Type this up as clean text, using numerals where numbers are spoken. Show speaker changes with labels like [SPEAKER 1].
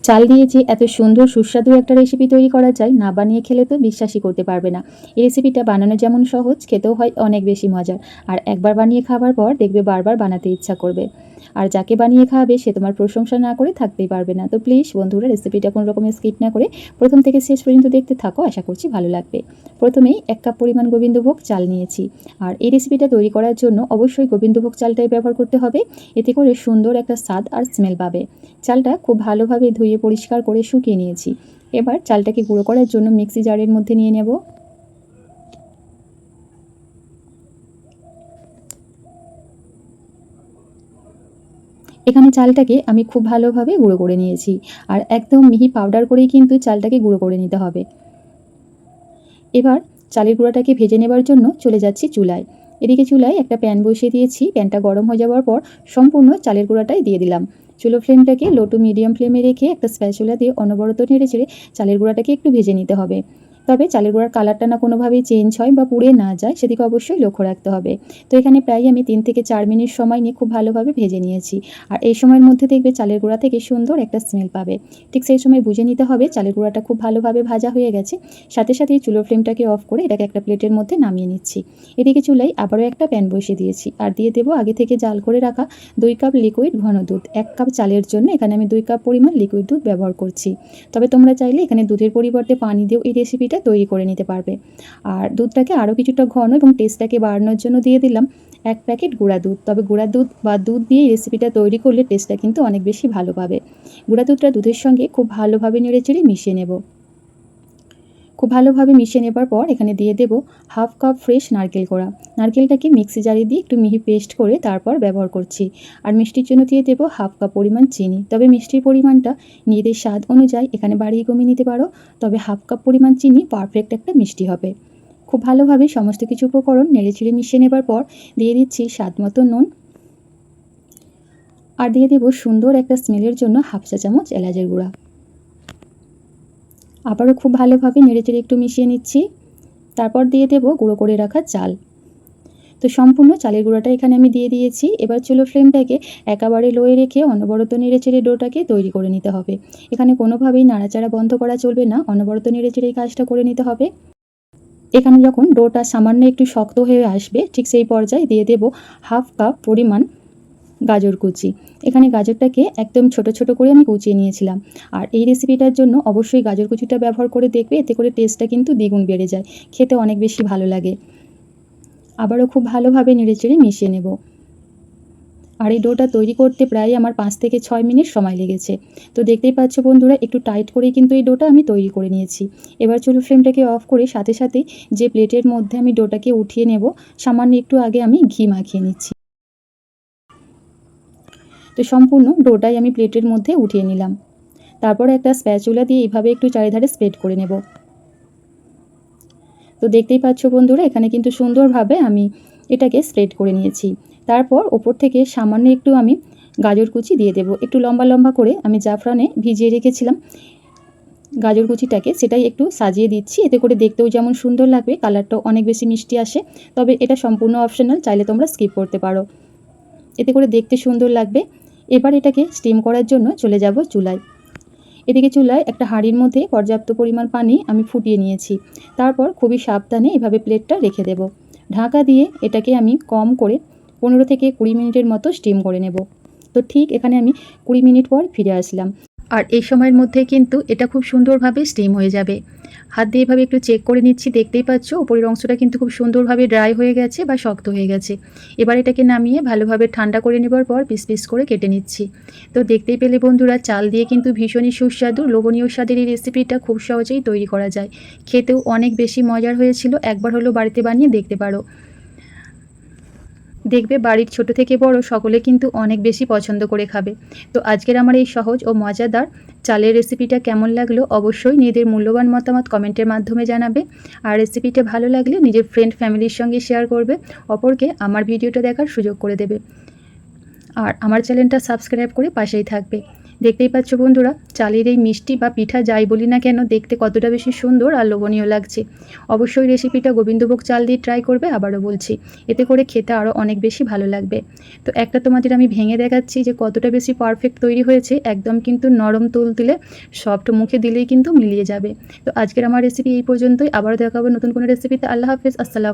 [SPEAKER 1] চাল দিয়ে যে এত সুন্দর সুস্বাদু একটা রেসিপি তৈরি করা যায়, না বানিয়ে খেলে তো বিশ্বাসই করতে পারবে না। এই রেসিপিটা বানানো যেমন সহজ, খেতেও হয় অনেক বেশি মজার। আর একবার বানিয়ে খাওয়ার পর দেখবে বারবার বানাতে ইচ্ছা করবে। আর যাকে বানিয়ে খাওয়াবে সে তোমার প্রশংসা না করে থাকতেই পারবে না। তো প্লিজ বন্ধুরা, রেসিপিটা কোনো রকমের স্কিপ না করে প্রথম থেকে শেষ পর্যন্ত দেখতে থাকো, আশা করছি ভালো লাগবে। প্রথমেই 1 কাপ পরিমাণ গোবিন্দভোগ চাল নিয়েছি। আর এই রেসিপিটা তৈরি করার জন্য অবশ্যই গোবিন্দভোগ চালটাই ব্যবহার করতে হবে, এতে করে সুন্দর একটা স্বাদ আর স্মেল পাবে। চালটা খুব ভালোভাবে ধুয়ে পরিষ্কার করে শুকিয়ে নিয়েছি। এবার চালটাকে গুঁড়ো করার জন্য মিক্সি জারের মধ্যে নিয়ে নেব। এখানে চালটাকে আমি খুব ভালোভাবে গুঁড়ো করে নিয়েছি। আর একদম মিহি পাউডার করেই কিন্তু চালটাকে গুঁড়ো করে নিতে হবে। এবার চালের গুঁড়াটাকে ভেজে নেবার জন্য চলে যাচ্ছি চুলায়। এদিকে চুলায় একটা প্যান বসিয়ে দিয়েছি। প্যানটা গরম হয়ে যাওয়ার পর সম্পূর্ণ চালের গুঁড়াটাই দিয়ে দিলাম। চুলো ফ্লেমটাকে লো টু মিডিয়াম ফ্লেমে রেখে একটা স্প্যাচুলা দিয়ে অনবরত নেড়ে চেড়ে চালের গুঁড়াটাকে একটু ভেজে নিতে হবে। তবে চালের গুঁড়ার কালারটা না কোনোভাবেই চেঞ্জ হয় বা পুড়ে না যায়, সেদিকে অবশ্যই লক্ষ্য রাখতে হবে। তো এখানে প্রায় আমি 3 থেকে 4 মিনিট সময় নিয়ে খুব ভালোভাবে ভেজে নিয়েছি। আর এই সময়ের মধ্যে দেখবে চালের গুঁড়া থেকে সুন্দর একটা স্মেল পাবে। ঠিক সেই সময় বুঝে নিতে হবে চালের গুঁড়াটা খুব ভালোভাবে ভাজা হয়ে গেছে। সাথে সাথেই চুলোর ফ্লেমটাকে অফ করে এটাকে একটা প্লেটের মধ্যে নামিয়ে নিচ্ছি। এদিকে চুলায় আবারও একটা প্যান বসিয়ে দিয়েছি। আর দিয়ে দেবো আগে থেকে জাল করে রাখা 2 কাপ লিকুইড ঘন দুধ। 1 কাপ চালের জন্য এখানে আমি 2 কাপ পরিমাণ লিকুইড দুধ ব্যবহার করছি। তবে তোমরা চাইলে এখানে দুধের পরিবর্তে পানি দিয়েও এই রেসিপিটা তৈরি করে নিতে পারবে। আর দুধটাকে আরও কিছুটা ঘন এবং টেস্টটাকে বাড়ানোর জন্য দিয়ে দিলাম 1 প্যাকেট গুঁড়া দুধ। তবে গুঁড়া দুধ বা দুধ দিয়ে এই রেসিপিটা তৈরি করলে টেস্টটা কিন্তু অনেক বেশি ভালো পাবে। গুঁড়া দুধটা দুধের সঙ্গে খুব ভালোভাবে নেড়েচেড়ে মিশিয়ে নেব। খুব ভালোভাবে মিশিয়ে নেবার পর এখানে দিয়ে দেব 1/2 কাপ ফ্রেশ নারকেল কোড়া। নারকেলটাকে মিক্সি জারে দিয়ে একটু মিহি পেস্ট করে তারপর ব্যবহার করছি। আর মিষ্টির জন্য দিয়ে দেব 1/2 কাপ পরিমাণ চিনি। তবে মিষ্টির পরিমাণটা নিজেদের স্বাদ অনুযায়ী এখানে বাড়িয়ে কমিয়ে নিতে পারো। তবে 1/2 কাপ পরিমাণ চিনি পারফেক্ট একটা মিষ্টি হবে। খুব ভালোভাবে সমস্ত কিছু উপকরণ নেড়েচেড়ে মিশিয়ে নেবার পর দিয়ে দিচ্ছি স্বাদ মতো নুন। আর দিয়ে দেব সুন্দর একটা স্মেলের জন্য 1/2 চা চামচ এলাচের গুঁড়া। আবারও খুব ভালোভাবে নেড়েচেড়ে একটু মিশিয়ে নিচ্ছি। তারপর দিয়ে দেব গুঁড়ো করে রাখা চাল। তো সম্পূর্ণ চালের গুঁড়াটা এখানে আমি দিয়ে দিয়েছি। এবার চুলো ফ্লেমটাকে একেবারে লোয়ে রেখে অনবরত নেড়েচেড়ে ডোটাকে তৈরি করে নিতে হবে। এখানে কোনোভাবেই নাড়াচাড়া বন্ধ করা চলবে না, অনবরত নেড়েচেড়ে এই কাজটা করে নিতে হবে। এখানে যখন ডোটা সামান্য একটু শক্ত হয়ে আসবে, ঠিক সেই পর্যায়ে দিয়ে দেব 1/2 কাপ পরিমাণ গাজর কুচি। এখানে গাজরটাকে একদম ছোট ছোট করে আমি কুচিয়ে নিয়েছিলাম। আর এই রেসিপিটার জন্য অবশ্যই গাজর কুচিটা ব্যবহার করে দেখবে, এতে করে টেস্টটা কিন্তু দ্বিগুণ বেড়ে যায়, খেতে অনেক বেশি ভালো লাগে। আবারও খুব ভালোভাবে নেড়েচেড়ে মিশিয়ে নেব। আর এই ডোটা তৈরি করতে প্রায় আমার 5 থেকে 6 মিনিট সময় লেগেছে। তো দেখতেই পাচ্ছ বন্ধুরা, একটু টাইট করেই কিন্তু এই ডোটা আমি তৈরি করে নিয়েছি। এবার চুলো ফ্লেমটাকে অফ করে সাথে সাথেই যে প্লেটের মধ্যে আমি ডোটাকে উঠিয়ে নেব, সামান্য একটু আগে আমি ঘি মাখিয়ে নিচ্ছি। তো সম্পূর্ণ ডোটাই আমি প্লেটের মধ্যে উঠিয়ে নিলাম। তারপর একটা স্প্যাচুলা দিয়ে এইভাবে একটু চারিধারে স্প্রেড করে নেব। তো দেখতেই পাচ্ছ বন্ধুরা, এখানে কিন্তু সুন্দরভাবে আমি এটাকে স্প্রেড করে নিয়েছি। তারপর ওপর থেকে সামান্য একটু আমি গাজর কুচি দিয়ে দেব। একটু লম্বা লম্বা করে আমি জাফরানে ভিজিয়ে রেখেছিলাম গাজর কুচিটাকে, সেটাই একটু সাজিয়ে দিচ্ছি। এতে করে দেখতেও যেমন সুন্দর লাগবে, কালারটাও অনেক বেশি মিষ্টি আসে। তবে এটা সম্পূর্ণ অপশনাল, চাইলে তোমরা স্কিপ করতে পারো, এতে করে দেখতে সুন্দর লাগবে। এবার এটাকে স্টিম করার জন্য চলে যাব চুলায়। এদিকে চুলায় একটা হাঁড়ির মধ্যে পর্যাপ্ত পরিমাণ পানি আমি ফুটিয়ে নিয়েছি। তারপর খুবই সাবধানে এভাবে প্লেটটা রেখে দেব। ঢাকা দিয়ে এটাকে আমি কম করে 15 থেকে 20 মিনিটের মতো স্টিম করে নেব। তো ঠিক এখানে আমি 20 মিনিট পর ফিরে আসলাম। আর এই সময়ের মধ্যে কিন্তু এটা খুব সুন্দরভাবে স্টিম হয়ে যাবে। হাত দিয়ে এভাবে একটু চেক করে নিচ্ছি, দেখতেই পাচ্ছ উপরের অংশটা কিন্তু খুব সুন্দরভাবে ড্রাই হয়ে গেছে বা শক্ত হয়ে গেছে। এবার এটাকে নামিয়ে ভালোভাবে ঠান্ডা করে নেবার পর পিস পিস করে কেটে নিচ্ছি। তো দেখতেই পেলে বন্ধুরা, চাল দিয়ে কিন্তু ভীষণই সুস্বাদু লোভনীয় স্বাদের এই রেসিপিটা খুব সহজেই তৈরি করা যায়। খেতেও অনেক বেশি মজার হয়েছিল, একবার হলেও বাড়িতে বানিয়ে দেখতে পারো। দেখবে বাড়ির ছোট থেকে বড় সকলে কিন্তু অনেক বেশি পছন্দ করে খাবে। তো আজকের আমার এই সহজ ও মজাদার চালের রেসিপিটা কেমন লাগলো অবশ্যই নিজেদের মূল্যবান মতামত কমেন্টের মাধ্যমে জানাবে। আর রেসিপিটা ভালো লাগলে নিজের ফ্রেন্ড ফ্যামিলির সঙ্গে শেয়ার করবে, অপরকে আমার ভিডিওটা দেখার সুযোগ করে দেবে। আর আমার চ্যানেলটা সাবস্ক্রাইব করে পাশেই থাকবে। দেখতেই পাচ্ছ বন্ধুরা, চালের এই মিষ্টি বা পিঠা যাই বলি না কেন দেখতে কতটা বেশি সুন্দর আর লোভনীয় লাগছে। অবশ্যই রেসিপিটা গোবিন্দভোগ চাল দিয়ে ট্রাই করবে, আবারও বলছি, এতে করে খেতে আরও অনেক বেশি ভালো লাগবে। তো একটা তোমাদের আমি ভেঙে দেখাচ্ছি যে কতটা বেশি পারফেক্ট তৈরি হয়েছে, একদম কিন্তু নরম তুলতুলে, সফট, মুখে দিলেই কিন্তু মিলিয়ে যাবে। তো আজকের আমার রেসিপি এই পর্যন্তই, আবারও দেখাবো নতুন কোনো রেসিপিতে। আল্লাহ হাফেজ, আসসালাম।